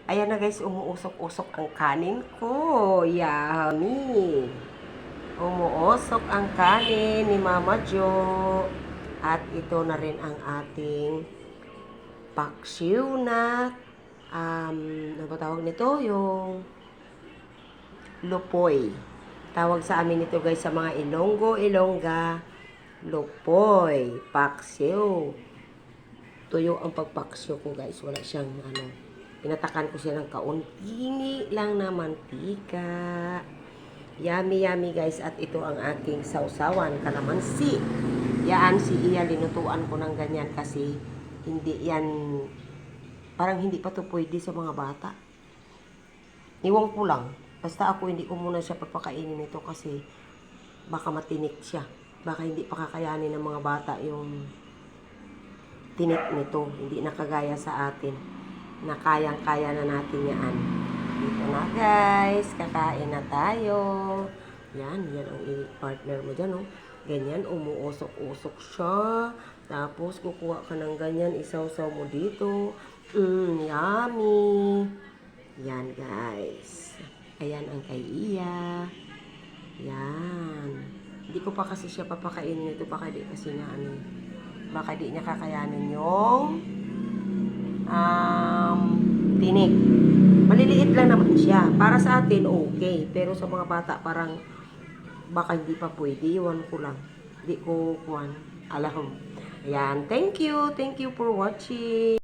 Ayan na guys, umuusok-usok ang kanin ko. Yummy! Umuusok ang kanin ni Mama Jo. At ito na rin ang ating paksiw na, ano ba tawag nito? Yung lupoy. Tawag sa amin ito guys sa mga Ilonggo, Ilongga, lupoy, paksiw. Tuyo ang pagpaksiw ko guys. Wala siyang pinatakan ko siya ng kaunti lang na mantika. Yummy, yummy guys. At ito ang aking sausawan, kalamansi. Yan, si Iya, linutuan ko ng ganyan kasi hindi yan, parang hindi pa to pwede sa mga bata. Iwan ko lang. Basta ako hindi ko muna siya papakainin nito kasi baka matinik siya. Baka hindi pa kakayanin ng mga bata yung tinik nito. Hindi nakagaya sa atin na kayang-kaya na natin yan. Dito na guys, kakain na tayo. Yan ang i-partner mo dyan, oh. Ganyan, umuusok-usok siya. Tapos, kukuha ka ng ganyan, isawsaw mo dito. Yummy. Yan guys. Ayan ang kay Iya. Yan. Hindi ko pa kasi siya papakainin ito. Baka di kasi na baka di niya kakayanin yung tinik. Maliliit lang naman siya. Para sa atin, okay. Pero sa mga bata, parang baka hindi pa pwede. Iwan ko lang. Hindi ko alam. Ayan. Thank you. Thank you for watching.